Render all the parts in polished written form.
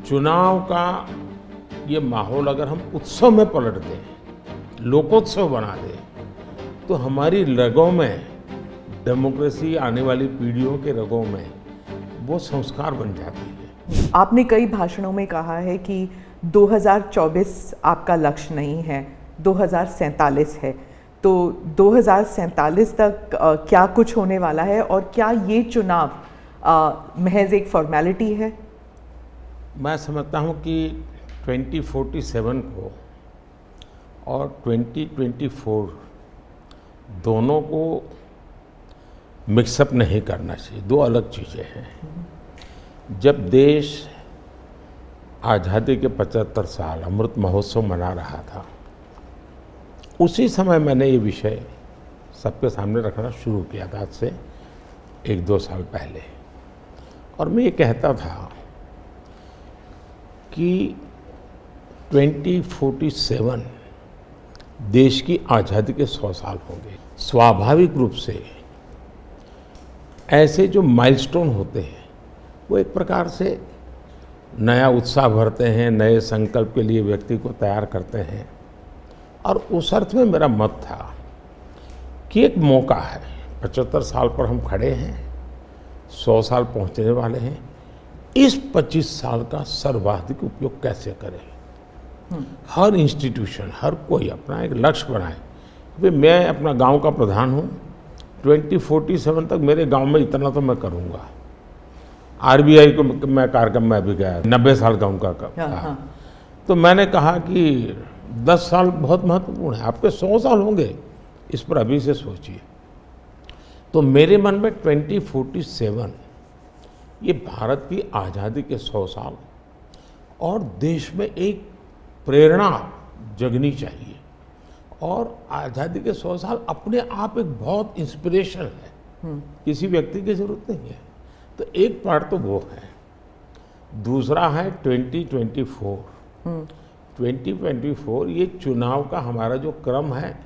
चुनाव का ये माहौल अगर हम उत्सव में पलट दें, लोकोत्सव बना दें, तो हमारी रगों में डेमोक्रेसी आने वाली पीढ़ियों के रगों में वो संस्कार बन जाती है। आपने कई भाषणों में कहा है कि 2024 आपका लक्ष्य नहीं है, 2047 है। तो 2047 तक क्या कुछ होने वाला है और क्या ये चुनाव महज एक फॉर्मेलिटी है? मैं समझता हूँ कि 2047 को और 2024 दोनों को मिक्सअप नहीं करना चाहिए, दो अलग चीज़ें हैं। जब देश आज़ादी के 75 साल अमृत महोत्सव मना रहा था, उसी समय मैंने ये विषय सबके सामने रखना शुरू किया था, आज से 1-2 साल पहले। और मैं ये कहता था कि 2047 देश की आज़ादी के 100 साल होंगे। स्वाभाविक रूप से ऐसे जो माइलस्टोन होते हैं वो एक प्रकार से नया उत्साह भरते हैं, नए संकल्प के लिए व्यक्ति को तैयार करते हैं। और उस अर्थ में मेरा मत था कि एक मौका है, 75 साल पर हम खड़े हैं, 100 साल पहुंचने वाले हैं, इस 25 साल का सर्वाधिक उपयोग कैसे करें। हर इंस्टीट्यूशन, हर कोई अपना एक लक्ष्य बनाए। भाई मैं अपना गांव का प्रधान हूं, 2047 तक मेरे गांव में इतना तो मैं करूंगा। आरबीआई को मैं कार्यक्रम में भी गया, 90 साल का उनका था। तो मैंने कहा कि 10 साल बहुत महत्वपूर्ण है, आपके 100 साल होंगे, इस पर अभी से सोचिए। तो मेरे मन में 2047 ये भारत की आज़ादी के 100 साल और देश में एक प्रेरणा जगनी चाहिए। और आज़ादी के 100 साल अपने आप एक बहुत इंस्पिरेशन है, किसी व्यक्ति की जरूरत नहीं है। तो एक पार्ट तो वो है। दूसरा है 2024। 2024 ये चुनाव का हमारा जो क्रम है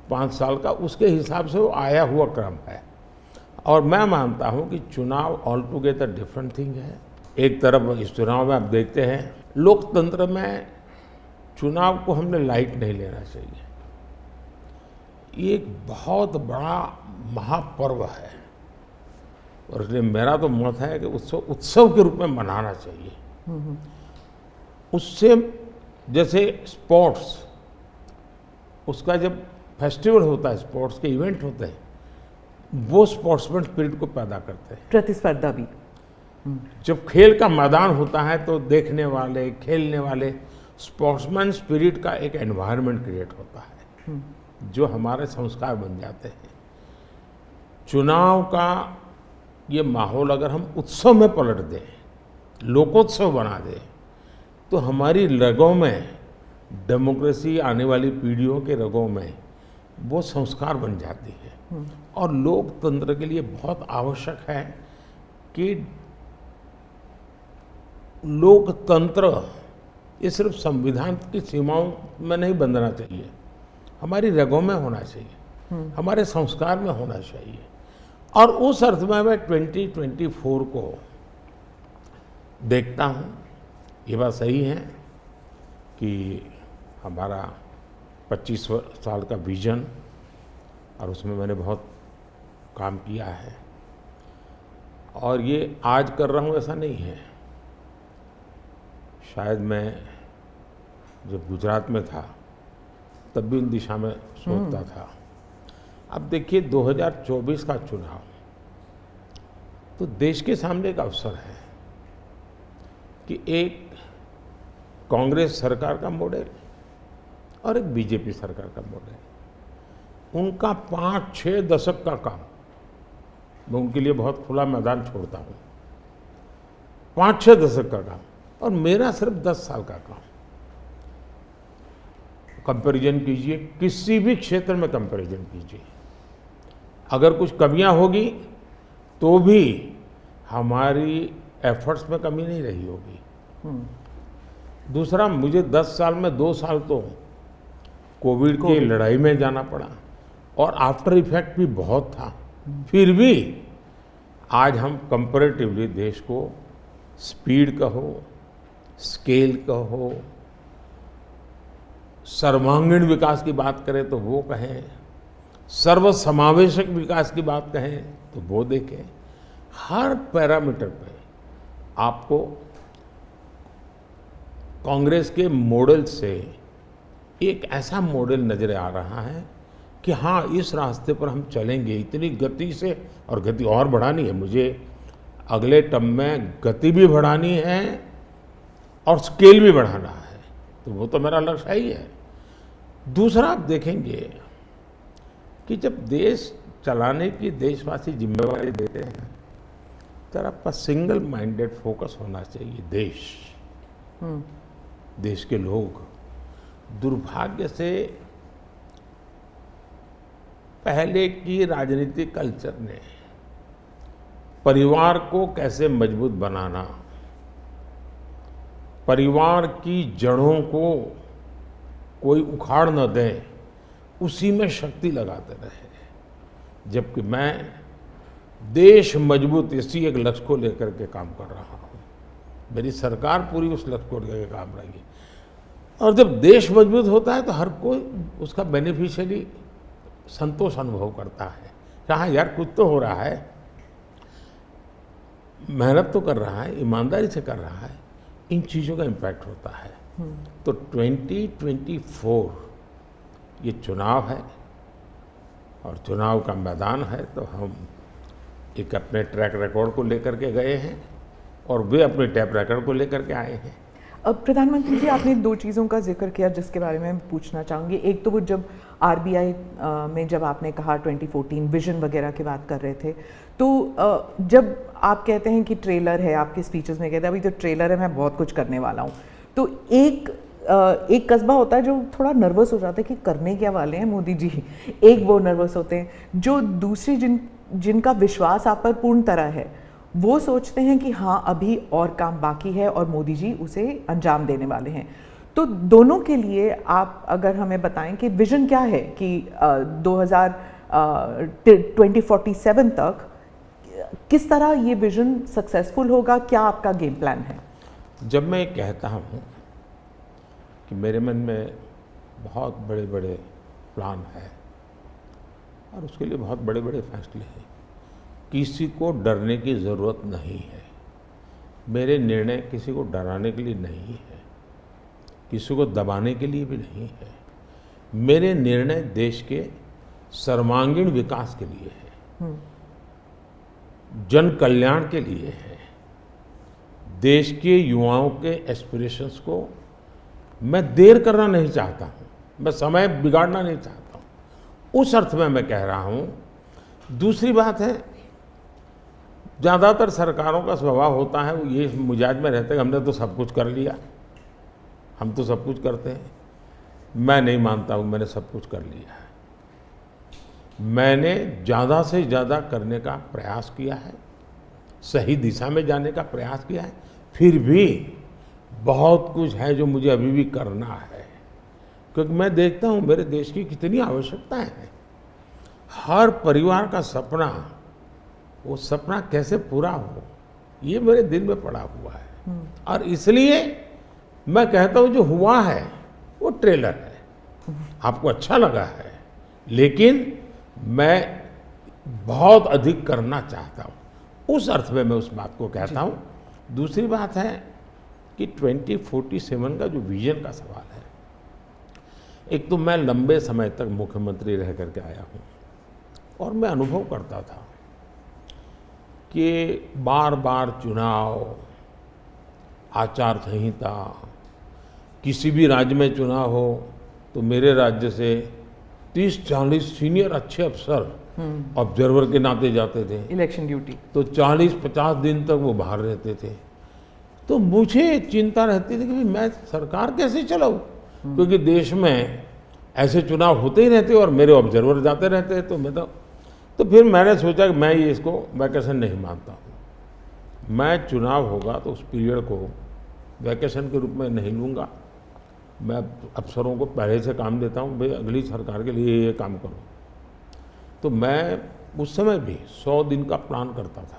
5 साल का, उसके हिसाब से वो आया हुआ क्रम है। और मैं मानता हूँ कि चुनाव ऑल टुगेदर डिफरेंट थिंग है। एक तरफ इस चुनाव में आप देखते हैं, लोकतंत्र में चुनाव को हमने लाइट नहीं लेना चाहिए। ये एक बहुत बड़ा महापर्व है और इसलिए मेरा तो मत है कि उत्सव के रूप में मनाना चाहिए। उससे जैसे स्पोर्ट्स, उसका जब फेस्टिवल होता है, स्पोर्ट्स के इवेंट होते हैं, वो स्पोर्ट्समैन स्पिरिट को पैदा करते हैं। प्रतिस्पर्धा भी। जब खेल का मैदान होता है तो देखने वाले, खेलने वाले, स्पोर्ट्समैन स्पिरिट का एक एनवायरनमेंट क्रिएट होता है जो हमारे संस्कार बन जाते हैं। चुनाव का ये माहौल अगर हम उत्सव में पलट दें, लोकोत्सव बना दें, तो हमारी रगों में डेमोक्रेसी आने वाली पीढ़ियों के रगों में वो संस्कार बन जाती है। और लोकतंत्र के लिए बहुत आवश्यक है कि लोकतंत्र ये सिर्फ संविधान की सीमाओं में नहीं बंधना चाहिए, हमारी रगों में होना चाहिए, हमारे संस्कार में होना चाहिए। और उस अर्थ में मैं 2024 को देखता हूँ। ये बात सही है कि हमारा 25 साल का विजन, और उसमें मैंने बहुत काम किया है। और ये आज कर रहा हूँ ऐसा नहीं है। शायद मैं जब गुजरात में था तब भी उन दिशा में सोचता था। अब देखिए 2024 का चुनाव तो देश के सामने एक अवसर है कि एक कांग्रेस सरकार का मॉडल और एक बीजेपी सरकार का मॉडल, उनका 5-6 दशक का काम, मैं उनके लिए बहुत खुला मैदान छोड़ता हूँ, 5-6 दशक का काम, और मेरा सिर्फ 10 साल का काम। कंपैरिजन कीजिए, किसी भी क्षेत्र में कंपैरिजन कीजिए, अगर कुछ कमियां होगी तो भी हमारी एफर्ट्स में कमी नहीं रही होगी। दूसरा, मुझे 10 साल में 2 साल तो कोविड की लड़ाई में जाना पड़ा और आफ्टर इफेक्ट भी बहुत था। फिर भी आज हम कंपैरेटिवली देश को स्पीड कहो, स्केल कहो, सर्वांगीण विकास की बात करें तो वो कहें, सर्व समावेशक विकास की बात कहें तो वो देखें। हर पैरामीटर पे आपको कांग्रेस के मॉडल से एक ऐसा मॉडल नजर आ रहा है कि हाँ, इस रास्ते पर हम चलेंगे इतनी गति से, और गति और बढ़ानी है मुझे। अगले टर्म में गति भी बढ़ानी है और स्केल भी बढ़ाना है, तो वो तो मेरा लक्ष्य ही है। दूसरा, आप देखेंगे कि जब देश चलाने की देशवासी जिम्मेवारी देते हैं, तरफ सिंगल माइंडेड फोकस होना चाहिए। देश के लोग दुर्भाग्य से पहले की राजनीतिक कल्चर ने परिवार को कैसे मजबूत बनाना, परिवार की जड़ों को कोई उखाड़ न दे, उसी में शक्ति लगाते रहे। जबकि मैं देश मजबूत इसी एक लक्ष्य को लेकर के काम कर रहा हूँ। मेरी सरकार पूरी उस लक्ष्य को लेकर काम रही। और जब देश मजबूत होता है तो हर कोई उसका बेनिफिशियरी संतोष अनुभव करता है। हाँ यार, कुछ तो हो रहा है, मेहनत तो कर रहा है, ईमानदारी से कर रहा है, इन चीज़ों का इम्पैक्ट होता है। तो 2024 ये चुनाव है और चुनाव का मैदान है, तो हम एक अपने ट्रैक रिकॉर्ड को लेकर के गए हैं और वे अपने ट्रैक रिकॉर्ड को लेकर के आए हैं। अब प्रधानमंत्री जी, आपने दो चीज़ों का जिक्र किया जिसके बारे में पूछना चाहूँगी। एक तो वो जब आरबीआई में जब आपने कहा 2014 विजन वगैरह की बात कर रहे थे, तो जब आप कहते हैं कि ट्रेलर है, आपके स्पीचेस में कहते हैं अभी तो ट्रेलर है, मैं बहुत कुछ करने वाला हूँ, तो एक कस्बा होता है जो थोड़ा नर्वस हो जाता है कि करने क्या वाले हैं मोदी जी। एक वो नर्वस होते हैं, जो दूसरी जिनका विश्वास आप पर पूर्ण तरह है, वो सोचते हैं कि हाँ अभी और काम बाकी है और मोदी जी उसे अंजाम देने वाले हैं। तो दोनों के लिए आप अगर हमें बताएं कि विजन क्या है कि 2047 तक किस तरह ये विजन सक्सेसफुल होगा, क्या आपका गेम प्लान है? जब मैं कहता हूँ कि मेरे मन में बहुत बड़े बड़े प्लान है और उसके लिए बहुत बड़े बड़े फैसले हैं, किसी को डरने की ज़रूरत नहीं है। मेरे निर्णय किसी को डराने के लिए नहीं है, किसी को दबाने के लिए भी नहीं है। मेरे निर्णय देश के सर्वांगीण विकास के लिए है, जन कल्याण के लिए है। देश के युवाओं के एस्पिरेशंस को मैं देर करना नहीं चाहता हूँ, मैं समय बिगाड़ना नहीं चाहता हूँ, उस अर्थ में मैं कह रहा हूँ। दूसरी बात है, ज़्यादातर सरकारों का स्वभाव होता है वो ये मिजाज में रहते हैं हमने तो सब कुछ कर लिया, हम तो सब कुछ करते हैं। मैं नहीं मानता हूँ मैंने सब कुछ कर लिया है। मैंने ज़्यादा से ज़्यादा करने का प्रयास किया है, सही दिशा में जाने का प्रयास किया है, फिर भी बहुत कुछ है जो मुझे अभी भी करना है, क्योंकि मैं देखता हूँ मेरे देश की कितनी आवश्यकताएं हैं। हर परिवार का सपना, वो सपना कैसे पूरा हो, ये मेरे दिल में पड़ा हुआ है। और इसलिए मैं कहता हूँ जो हुआ है वो ट्रेलर है, आपको अच्छा लगा है, लेकिन मैं बहुत अधिक करना चाहता हूँ, उस अर्थ में मैं उस बात को कहता हूँ। दूसरी बात है कि 2047 का जो विजन का सवाल है, एक तो मैं लंबे समय तक मुख्यमंत्री रह करके आया हूँ और मैं अनुभव करता था कि बार बार चुनाव, आचार संहिता, किसी भी राज्य में चुनाव हो तो मेरे राज्य से 30-40 सीनियर अच्छे अफसर ऑब्जर्वर के नाते जाते थे इलेक्शन ड्यूटी, तो 40-50 दिन तक वो बाहर रहते थे। तो मुझे चिंता रहती थी कि मैं सरकार कैसे चलाऊं, क्योंकि देश में ऐसे चुनाव होते ही रहते और मेरे ऑब्जर्वर जाते रहते। तो फिर मैंने सोचा कि मैं ये इसको वैकेशन नहीं मानता हूँ। मैं चुनाव होगा तो उस पीरियड को वैकेशन के रूप में नहीं लूँगा। मैं अफसरों को पहले से काम देता हूँ, भाई अगली सरकार के लिए ये काम करो। तो मैं उस समय भी 100 दिन का प्लान करता था